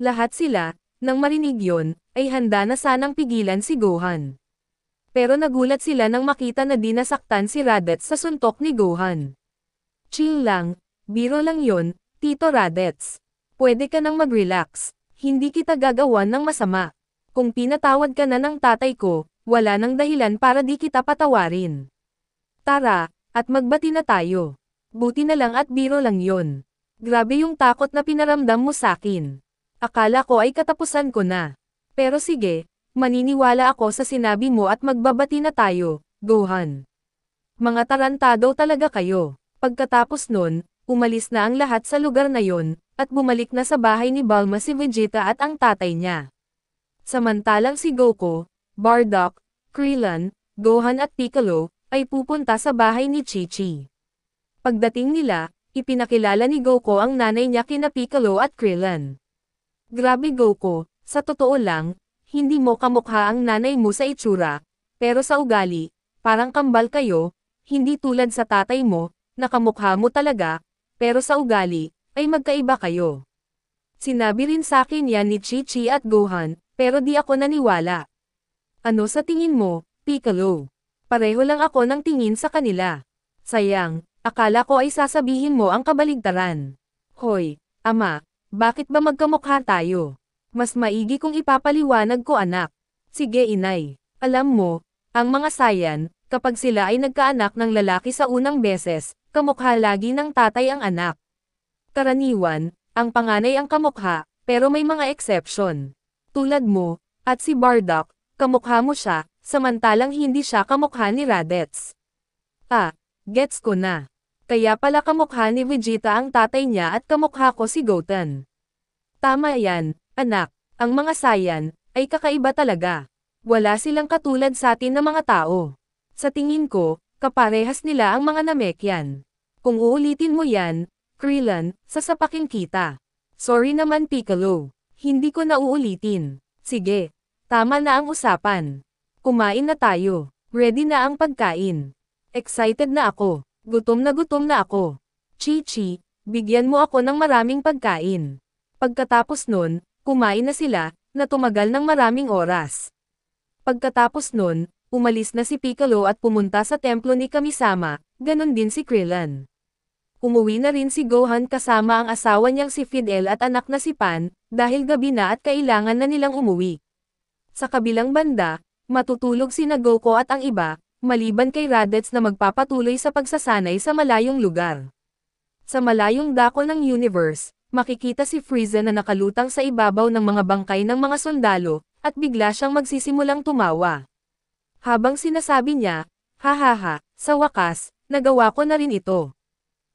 Lahat sila, nang marinig yon, ay handa na sanang pigilan si Gohan. Pero nagulat sila nang makita na di nasaktan si Raditz sa suntok ni Gohan. Chill lang, biro lang yon, Tito Raditz. Pwede ka nang mag-relax, hindi kita gagawan ng masama. Kung pinatawad ka na ng tatay ko, wala nang dahilan para di kita patawarin. Tara, at magbati na tayo. Buti na lang at biro lang yon. Grabe yung takot na pinaramdam mo sakin. Akala ko ay katapusan ko na. Pero sige, maniniwala ako sa sinabi mo at magbabati na tayo, Gohan. Mga tarantado talaga kayo. Pagkatapos nun, umalis na ang lahat sa lugar na yon, at bumalik na sa bahay ni Bulma si Vegeta at ang tatay niya. Samantalang si Goku, Bardock, Krillin, Gohan at Piccolo, ay pupunta sa bahay ni Chi-Chi. Pagdating nila, ipinakilala ni Goku ang nanay niya kina Piccolo at Krillin. Grabe Goku, sa totoo lang, hindi mo kamukha ang nanay mo sa itsura, pero sa ugali, parang kambal kayo, hindi tulad sa tatay mo, na kamukha mo talaga, pero sa ugali, ay magkaiba kayo. Sinabi rin sa akin yan ni Chi-Chi at Gohan, pero di ako naniwala. Ano sa tingin mo, Piccolo? Pareho lang ako ng tingin sa kanila. Sayang, akala ko ay sasabihin mo ang kabaligtaran. Hoy, ama, bakit ba magkamukha tayo? Mas maigi kung ipapaliwanag ko anak. Sige inay, alam mo, ang mga Saiyan, kapag sila ay nagkaanak ng lalaki sa unang beses, kamukha lagi ng tatay ang anak. Karaniwan, ang panganay ang kamukha, pero may mga exception. Tulad mo, at si Bardock, kamukha mo siya, samantalang hindi siya kamukha ni Raditz. Ah, gets ko na. Kaya pala kamukha ni Vegeta ang tatay niya at kamukha ko si Goten. Tama yan, anak, ang mga Saiyan, ay kakaiba talaga. Wala silang katulad sa atin na mga tao. Sa tingin ko, kaparehas nila ang mga Namekian. Kung uulitin mo yan, Krillin, sasapakin kita. Sorry naman Piccolo, hindi ko na uulitin. Sige, tama na ang usapan. Kumain na tayo, ready na ang pagkain. Excited na ako, gutom na ako. Chi-Chi, bigyan mo ako ng maraming pagkain. Pagkatapos nun, kumain na sila, na tumagal ng maraming oras. Pagkatapos nun, umalis na si Piccolo at pumunta sa templo ni Kamisama, ganon din si Krillin. Umuwi na rin si Gohan kasama ang asawa niyang si Fidel at anak na si Pan, dahil gabi na at kailangan na nilang umuwi. Sa kabilang banda, matutulog sina Goku at ang iba, maliban kay Raditz na magpapatuloy sa pagsasanay sa malayong lugar. Sa malayong dako ng universe, makikita si Frieza na nakalutang sa ibabaw ng mga bangkay ng mga sundalo, at bigla siyang magsisimulang tumawa. Habang sinasabi niya, hahaha, sa wakas, nagawa ko na rin ito.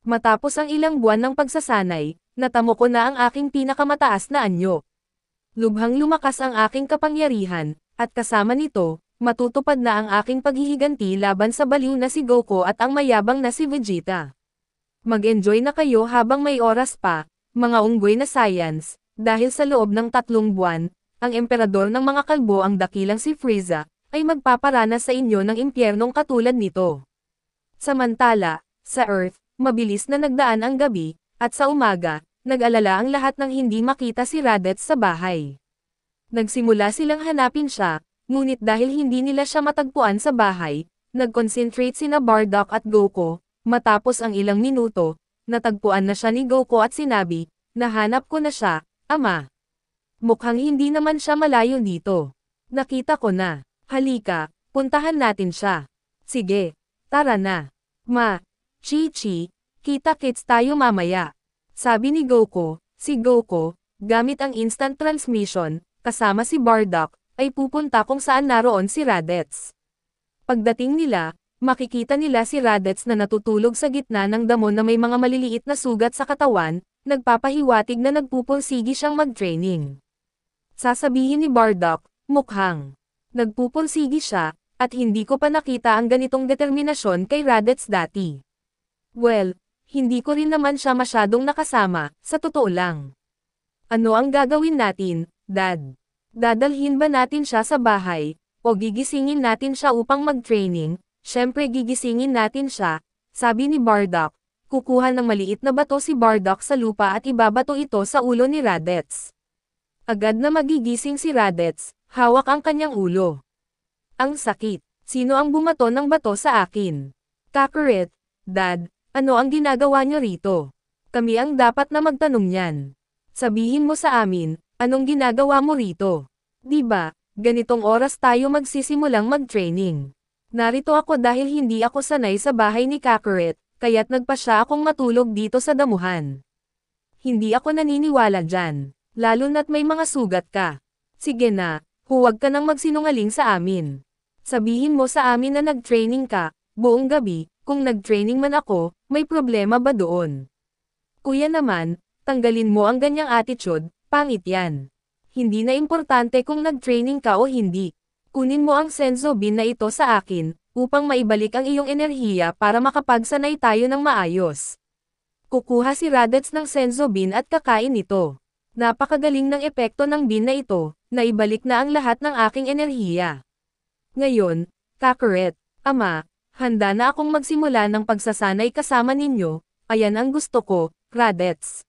Matapos ang ilang buwan ng pagsasanay, natamo ko na ang aking pinakamataas na anyo. Lubhang lumakas ang aking kapangyarihan, at kasama nito, matutupad na ang aking paghihiganti laban sa baliw na si Goku at ang mayabang na si Vegeta. Mag-enjoy na kayo habang may oras pa, mga unggoy na science, dahil sa loob ng 3 buwan, ang emperador ng mga kalbo ang dakilang si Frieza, ay magpaparana sa inyo ng impyernong katulad nito. Samantala, sa Earth, mabilis na nagdaan ang gabi, at sa umaga, nag-alala ang lahat ng hindi makita si Raditz sa bahay. Nagsimula silang hanapin siya, ngunit dahil hindi nila siya matagpuan sa bahay, nag-concentrate sina Bardock at Goku, matapos ang ilang minuto, natagpuan na siya ni Goku at sinabi, nahanap ko na siya, ama. Mukhang hindi naman siya malayo dito. Nakita ko na. Halika, puntahan natin siya. Sige, tara na. Ma, Chi-Chi, kita-kits tayo mamaya. Sabi ni Goku, si Goku, gamit ang instant transmission, kasama si Bardock, ay pupunta kung saan naroon si Raditz. Pagdating nila, makikita nila si Raditz na natutulog sa gitna ng damo na may mga maliliit na sugat sa katawan, nagpapahiwatig na nagpupursigi siyang mag-training. Sasabihin ni Bardock, mukhang nagpupursigi siya, at hindi ko pa nakita ang ganitong determinasyon kay Raditz dati. Well, hindi ko rin naman siya masyadong nakasama, sa totoo lang. Ano ang gagawin natin, Dad? Dadalhin ba natin siya sa bahay, o gigisingin natin siya upang mag-training? Siyempre gigisingin natin siya, sabi ni Bardock. Kukuha ng maliit na bato si Bardock sa lupa at ibabato ito sa ulo ni Raditz. Agad na magigising si Raditz, hawak ang kanyang ulo. Ang sakit. Sino ang bumato ng bato sa akin? Kakarot, Dad, ano ang ginagawa niyo rito? Kami ang dapat na magtanong niyan. Sabihin mo sa amin, anong ginagawa mo rito? Di ba, ganitong oras tayo magsisimulang mag-training. Narito ako dahil hindi ako sanay sa bahay ni Kakarot, kaya't nagpasya akong matulog dito sa damuhan. Hindi ako naniniwala dyan, lalo na't may mga sugat ka. Sige na, huwag ka nang magsinungaling sa amin. Sabihin mo sa amin na nag-training ka, buong gabi, kung nag-training man ako, may problema ba doon? Kuya naman, tanggalin mo ang ganyang attitude, pangit yan. Hindi na importante kung nag-training ka o hindi. Kunin mo ang Senzo Bean na ito sa akin, upang maibalik ang iyong enerhiya para makapagsanay tayo ng maayos. Kukuha si Raditz ng Senzo Bean at kakain ito. Napakagaling ng epekto ng bean na ito, naibalik na ang lahat ng aking enerhiya. Ngayon, Kakarot, Ama, handa na akong magsimula ng pagsasanay kasama ninyo, ayan ang gusto ko, Raditz.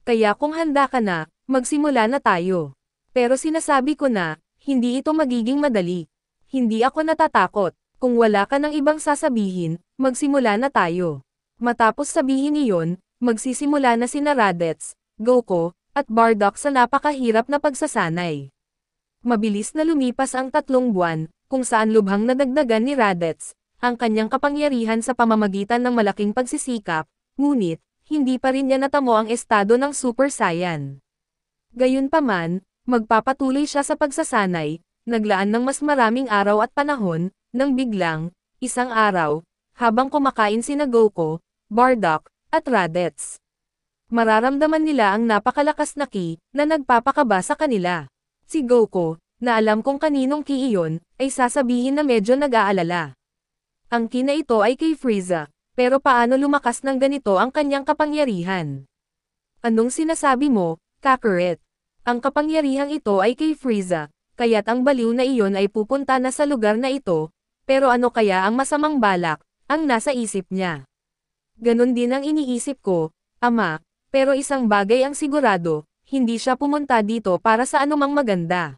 Kaya kung handa ka na, magsimula na tayo. Pero sinasabi ko na, hindi ito magiging madali. Hindi ako natatakot. Kung wala ka ng ibang sasabihin, magsimula na tayo. Matapos sabihin iyon, magsisimula na sina Raditz, Goko, at Bardock sa napakahirap na pagsasanay. Mabilis na lumipas ang 3 buwan, kung saan lubhang nadagdagan ni Raditz ang kanyang kapangyarihan sa pamamagitan ng malaking pagsisikap, ngunit, hindi pa rin niya natamo ang estado ng Super Saiyan. Gayunpaman, magpapatuloy siya sa pagsasanay, naglaan ng mas maraming araw at panahon, nang biglang, isang araw, habang kumakain sina Goko, Bardock, at Raditz. Mararamdaman nila ang napakalakas na ki, na nagpapakaba sa kanila. Si Goko, na alam kung kaninong ki iyon, ay sasabihin na medyo nag-aalala. Ang ki na ito ay kay Frieza, pero paano lumakas ng ganito ang kanyang kapangyarihan? Anong sinasabi mo, Kakarot? Ang kapangyarihang ito ay kay Frieza, kaya't ang baliw na iyon ay pupunta na sa lugar na ito, pero ano kaya ang masamang balak, ang nasa isip niya? Ganon din ang iniisip ko, Ama, pero isang bagay ang sigurado, hindi siya pumunta dito para sa anumang maganda.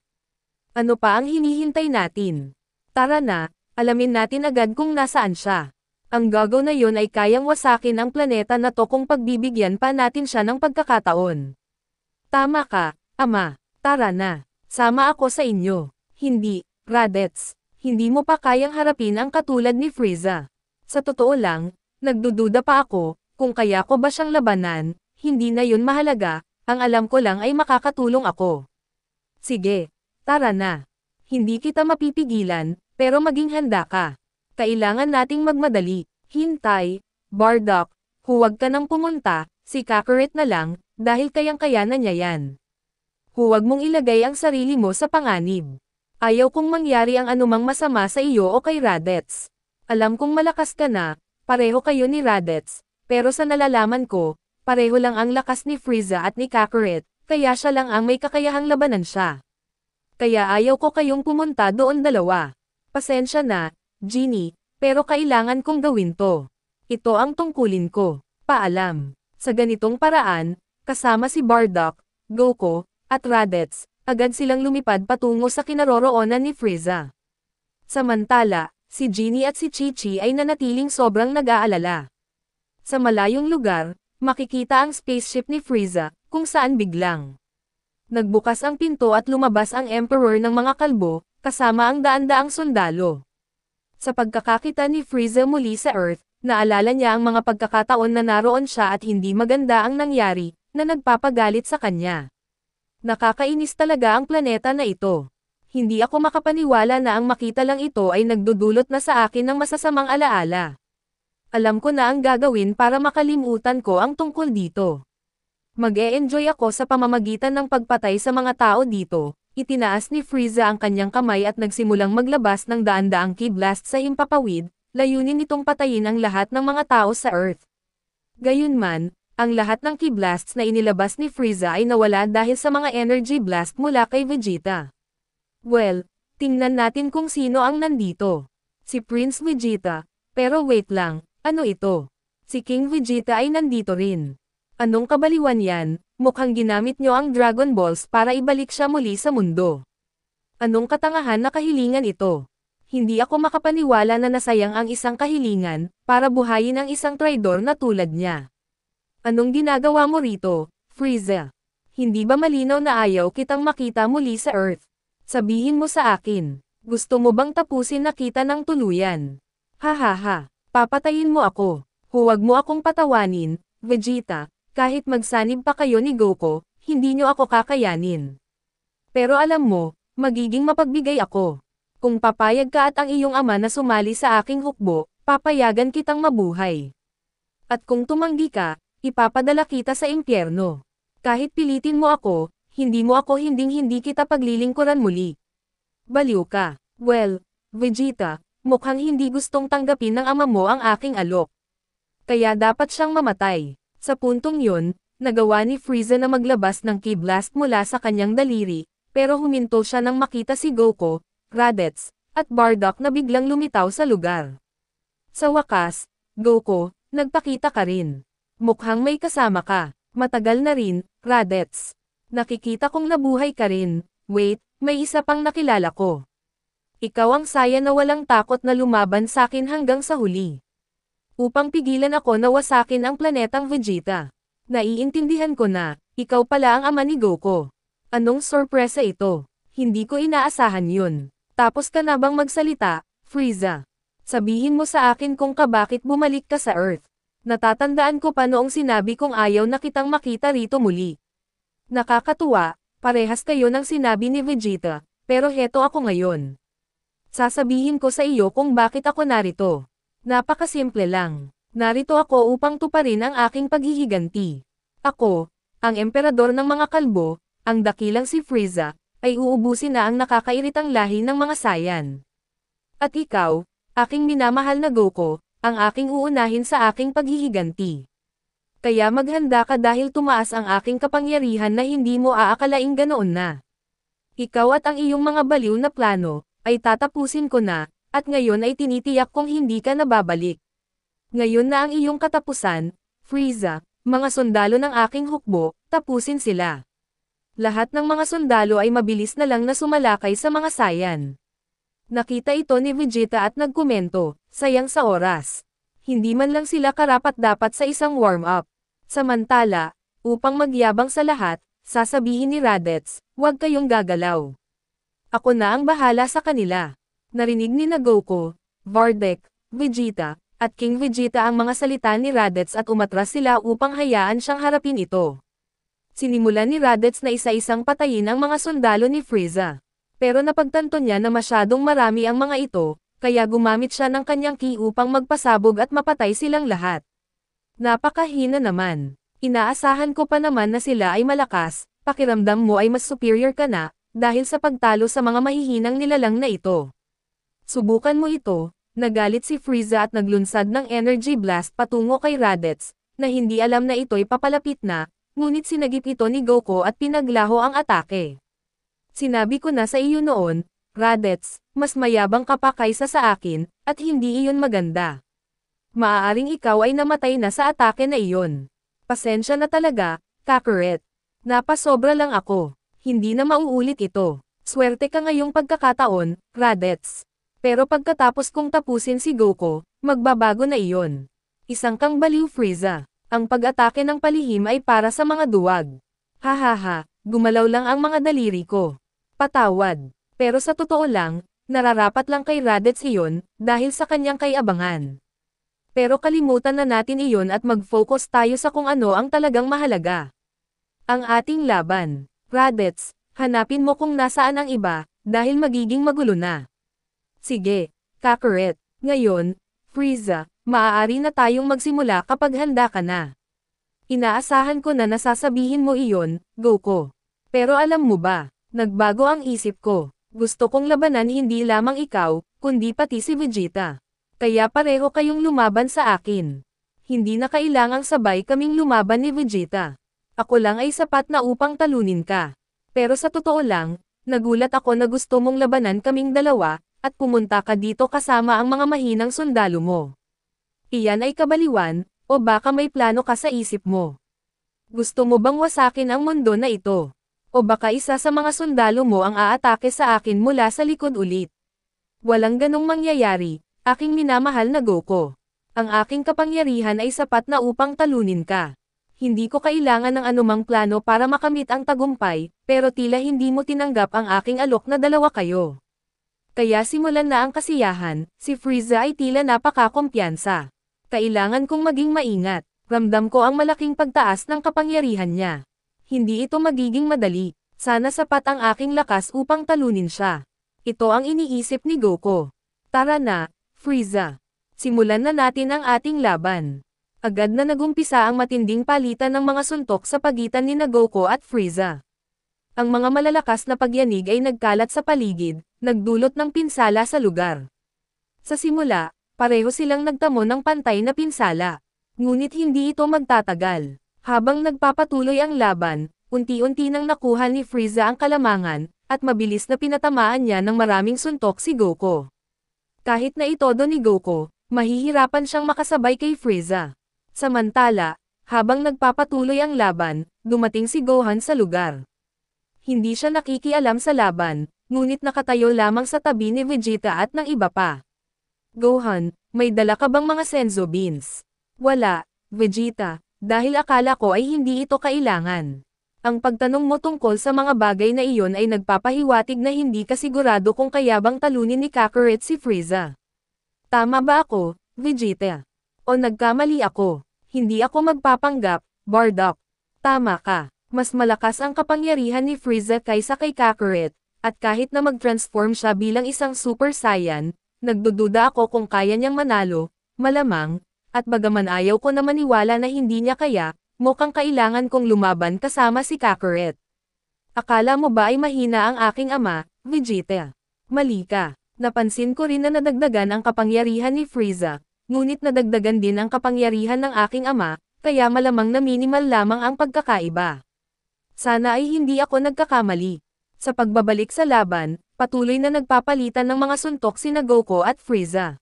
Ano pa ang hinihintay natin? Tara na, alamin natin agad kung nasaan siya. Ang gago na yun ay kayang wasakin ang planeta na to kung pagbibigyan pa natin siya ng pagkakataon. Tama ka, Ama, tara na, sama ako sa inyo. Hindi, Raditz, hindi mo pa kayang harapin ang katulad ni Frieza. Sa totoo lang, nagdududa pa ako, kung kaya ko ba siyang labanan, hindi na yun mahalaga, ang alam ko lang ay makakatulong ako. Sige, tara na. Hindi kita mapipigilan, pero maging handa ka. Kailangan nating magmadali. Hintay, Bardock, huwag ka nang pumunta, si Kakarot na lang, dahil kayang-kaya na niya yan. Huwag mong ilagay ang sarili mo sa panganib. Ayaw kong mangyari ang anumang masama sa iyo o kay Raditz. Alam kong malakas ka na, pareho kayo ni Raditz, pero sa nalalaman ko, pareho lang ang lakas ni Frieza at ni Kakarot, kaya siya lang ang may kakayahang labanan siya. Kaya ayaw ko kayong pumunta doon dalawa. Pasensya na, Genie, pero kailangan kong gawin to. Ito ang tungkulin ko. Paalam. Sa ganitong paraan, kasama si Bardock, Goko, at Raditz, agad silang lumipad patungo sa kinaroroonan ni Frieza. Samantala, si Genie at si Chi-Chi ay nanatiling sobrang nag-aalala. Sa malayong lugar, makikita ang spaceship ni Frieza, kung saan biglang nagbukas ang pinto at lumabas ang Emperor ng mga kalbo, kasama ang daan-daang sundalo. Sa pagkakakita ni Frieza muli sa Earth, naalala niya ang mga pagkakataon na naroon siya at hindi maganda ang nangyari, na nagpapagalit sa kanya. Nakakainis talaga ang planeta na ito. Hindi ako makapaniwala na ang makita lang ito ay nagdudulot na sa akin ng masasamang alaala. Alam ko na ang gagawin para makalimutan ko ang tungkol dito. Mag-e-enjoy ako sa pamamagitan ng pagpatay sa mga tao dito. Itinaas ni Frieza ang kanyang kamay at nagsimulang maglabas ng daan-daang ki blast sa himpapawid, layunin nitong patayin ang lahat ng mga tao sa Earth. Gayunman, ang lahat ng ki blasts na inilabas ni Frieza ay nawala dahil sa mga energy blast mula kay Vegeta. Well, tingnan natin kung sino ang nandito. Si Prince Vegeta, pero wait lang, ano ito? Si King Vegeta ay nandito rin. Anong kabaliwan yan? Mukhang ginamit nyo ang Dragon Balls para ibalik siya muli sa mundo. Anong katangahan na kahilingan ito? Hindi ako makapaniwala na nasayang ang isang kahilingan, para buhayin ang isang traidor na tulad niya. Anong ginagawa mo rito, Frieza? Hindi ba malinaw na ayaw kitang makita muli sa Earth? Sabihin mo sa akin, gusto mo bang tapusin na kita ng tuluyan? Hahaha, papatayin mo ako. Huwag mo akong patawanin, Vegeta, kahit magsanib pa kayo ni Goku, hindi nyo ako kakayanin. Pero alam mo, magiging mapagbigay ako. Kung papayag ka at ang iyong ama na sumali sa aking hukbo, papayagan kitang mabuhay. At kung tumanggi ka, ipapadala kita sa impyerno. Kahit pilitin mo ako, hindi hindi kita paglilingkuran muli. Baliw ka. Well, Vegeta, mukhang hindi gustong tanggapin ng ama mo ang aking alok. Kaya dapat siyang mamatay. Sa puntong yun, nagawa ni Frieza na maglabas ng Ki Blast mula sa kanyang daliri, pero huminto siya nang makita si Goku, Raditz, at Bardock na biglang lumitaw sa lugar. Sa wakas, Goku, nagpakita ka rin. Mukhang may kasama ka. Matagal na rin, Raditz. Nakikita kong nabuhay ka rin. Wait, may isa pang nakilala ko. Ikaw ang saya na walang takot na lumaban sa akin hanggang sa huli. Upang pigilan ako na wasakin ang planetang Vegeta. Naiintindihan ko na, ikaw pala ang ama ni Goku. Anong sorpresa ito? Hindi ko inaasahan yun. Tapos ka na bang magsalita, Frieza? Sabihin mo sa akin kung bakit bumalik ka sa Earth. Natatandaan ko pa noong sinabi kong ayaw na kitang makita rito muli. Nakakatuwa, parehas kayo ng sinabi ni Vegeta, pero heto ako ngayon. Sasabihin ko sa iyo kung bakit ako narito. Napakasimple lang. Narito ako upang tuparin ang aking paghihiganti. Ako, ang emperador ng mga kalbo, ang dakilang si Frieza, ay uubusin na ang nakakairitang lahi ng mga Saiyan. At ikaw, aking minamahal na Goku, ang aking uunahin sa aking paghihiganti. Kaya maghanda ka dahil tumaas ang aking kapangyarihan na hindi mo aakalaing ganoon na. Ikaw at ang iyong mga baliw na plano, ay tatapusin ko na, at ngayon ay tinitiyak kong hindi ka nababalik. Ngayon na ang iyong katapusan, Frieza, mga sundalo ng aking hukbo, tapusin sila. Lahat ng mga sundalo ay mabilis na lang na sumalakay sa mga Saiyan. Nakita ito ni Vegeta at nagkomento, sayang sa oras. Hindi man lang sila karapat-dapat sa isang warm-up. Samantala, upang magyabang sa lahat, sasabihin ni Raditz, huwag kayong gagalaw. Ako na ang bahala sa kanila. Narinig ni Goku, Bardock, Vegeta, at King Vegeta ang mga salita ni Raditz at umatras sila upang hayaan siyang harapin ito. Sinimulan ni Raditz na isa-isang patayin ang mga sundalo ni Frieza. Pero napagtanto niya na masyadong marami ang mga ito, kaya gumamit siya ng kanyang ki upang magpasabog at mapatay silang lahat. Napakahina naman. Inaasahan ko pa naman na sila ay malakas, pakiramdam mo ay mas superior ka na, dahil sa pagtalo sa mga mahihinang nilalang na ito. Subukan mo ito, nagalit si Frieza at naglunsad ng energy blast patungo kay Raditz, na hindi alam na ito'y papalapit na, ngunit sinagip ito ni Goku at pinaglaho ang atake. Sinabi ko na sa iyo noon, Raditz, mas mayabang ka pa kaysa sa akin, at hindi iyon maganda. Maaaring ikaw ay namatay na sa atake na iyon. Pasensya na talaga, Kakarot. Napasobra lang ako. Hindi na mauulit ito. Swerte ka ngayong pagkakataon, Raditz. Pero pagkatapos kong tapusin si Goku, magbabago na iyon. Isang kang baliw Frieza. Ang pag-atake ng palihim ay para sa mga duwag. Hahaha, gumalaw lang ang mga daliri ko. Patawad. Pero sa totoo lang, nararapat lang kay Raditz iyon, dahil sa kanyang kayabangan. Pero kalimutan na natin iyon at mag-focus tayo sa kung ano ang talagang mahalaga. Ang ating laban. Raditz, hanapin mo kung nasaan ang iba, dahil magiging magulo na. Sige, Kakarot. Ngayon, Frieza, maaari na tayong magsimula kapag handa ka na. Inaasahan ko na nasasabihin mo iyon, Goku. Pero alam mo ba, nagbago ang isip ko. Gusto kong labanan hindi lamang ikaw, kundi pati si Vegeta. Kaya pareho kayong lumaban sa akin. Hindi na kailangang sabay kaming lumaban ni Vegeta. Ako lang ay sapat na upang talunin ka. Pero sa totoo lang, nagulat ako na gusto mong labanan kaming dalawa, at pumunta ka dito kasama ang mga mahinang sundalo mo. Iyan ay kabaliwan, o baka may plano ka sa isip mo. Gusto mo bang wasakin ang mundo na ito? O baka isa sa mga sundalo mo ang aatake sa akin mula sa likod ulit? Walang ganong mangyayari, aking minamahal na Goku. Ang aking kapangyarihan ay sapat na upang talunin ka. Hindi ko kailangan ng anumang plano para makamit ang tagumpay, pero tila hindi mo tinanggap ang aking alok na dalawa kayo. Kaya simulan na ang kasiyahan, si Frieza ay tila napakakumpiyansa. Kailangan kong maging maingat, ramdam ko ang malaking pagtaas ng kapangyarihan niya. Hindi ito magiging madali, sana sapat ang aking lakas upang talunin siya. Ito ang iniisip ni Goku. Tara na, Frieza. Simulan na natin ang ating laban. Agad na nagumpisa ang matinding palitan ng mga suntok sa pagitan ni Goku at Frieza. Ang mga malalakas na pagyanig ay nagkalat sa paligid, nagdulot ng pinsala sa lugar. Sa simula, pareho silang nagtamo ng pantay na pinsala. Ngunit hindi ito magtatagal. Habang nagpapatuloy ang laban, unti-unti nang nakuha ni Frieza ang kalamangan, at mabilis na pinatamaan niya ng maraming suntok si Goku. Kahit na itodo ni Goku, mahihirapan siyang makasabay kay Frieza. Samantala, habang nagpapatuloy ang laban, dumating si Gohan sa lugar. Hindi siya nakikialam sa laban, ngunit nakatayo lamang sa tabi ni Vegeta at ng iba pa. Gohan, may dala ka bang mga Senzu Beans? Wala, Vegeta, dahil akala ko ay hindi ito kailangan. Ang pagtanong mo tungkol sa mga bagay na iyon ay nagpapahiwatig na hindi ka sigurado kung kaya bang talunin ni Kakarot si Frieza. Tama ba ako, Vegeta? O nagkamali ako? Hindi ako magpapanggap, Bardock. Tama ka. Mas malakas ang kapangyarihan ni Frieza kaysa kay Kakarot, at kahit na mag-transform siya bilang isang Super Saiyan, nagdududa ako kung kaya niyang manalo, malamang, at bagaman ayaw ko na maniwala na hindi niya kaya, mukhang kailangan kong lumaban kasama si Kakarot. Akala mo ba ay mahina ang aking ama, Vegeta? Mali ka. Napansin ko rin na nadagdagan ang kapangyarihan ni Frieza, ngunit nadagdagan din ang kapangyarihan ng aking ama, kaya malamang na minimal lamang ang pagkakaiba. Sana ay hindi ako nagkakamali. Sa pagbabalik sa laban, patuloy na nagpapalitan ng mga suntok sina Goku at Frieza.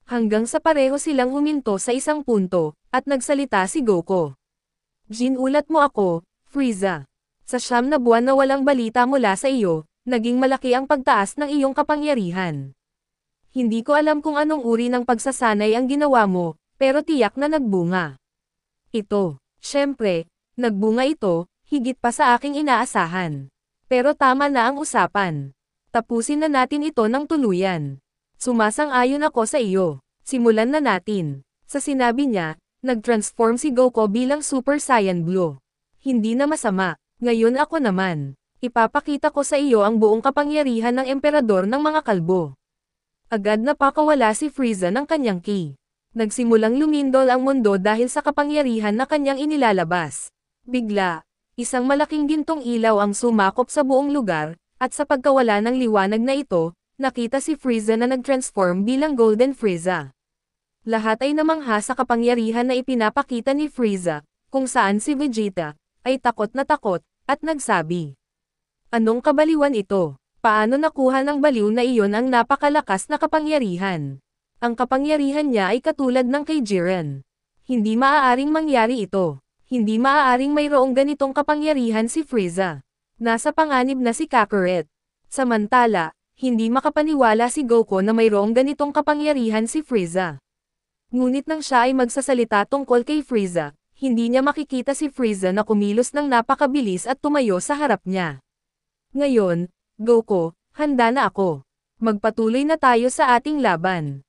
Hanggang sa pareho silang huminto sa isang punto, at nagsalita si Goku. Ginulat mo ako, Frieza. Sa 9 na buwan na walang balita mula sa iyo, naging malaki ang pagtaas ng iyong kapangyarihan. Hindi ko alam kung anong uri ng pagsasanay ang ginawa mo, pero tiyak na nagbunga. Ito, syempre, nagbunga ito, higit pa sa aking inaasahan. Pero tama na ang usapan. Tapusin na natin ito ng tuluyan. Sumasang-ayon ako sa iyo. Simulan na natin. Sa sinabi niya, nag-transform si Goku bilang Super Saiyan Blue. Hindi na masama. Ngayon ako naman. Ipapakita ko sa iyo ang buong kapangyarihan ng emperador ng mga kalbo. Agad na pakawala si Frieza ng kanyang ki. Nagsimulang lumindol ang mundo dahil sa kapangyarihan na kanyang inilalabas. Bigla, isang malaking gintong ilaw ang sumakop sa buong lugar, at sa pagkawala ng liwanag na ito, nakita si Frieza na nag-transform bilang Golden Frieza. Lahat ay namangha sa kapangyarihan na ipinapakita ni Frieza, kung saan si Vegeta ay takot na takot, at nagsabi. Anong kabaliwan ito? Paano nakuha ng baliw na iyon ang napakalakas na kapangyarihan? Ang kapangyarihan niya ay katulad ng kay Jiren. Hindi maaaring mangyari ito. Hindi maaaring mayroong ganitong kapangyarihan si Frieza. Nasa panganib na si Kakarot. Samantala, hindi makapaniwala si Goku na mayroong ganitong kapangyarihan si Frieza. Ngunit nang siya ay magsasalita tungkol kay Frieza, hindi niya makikita si Frieza na kumilos ng napakabilis at tumayo sa harap niya. Ngayon, Goku, handa na ako. Magpatuloy na tayo sa ating laban.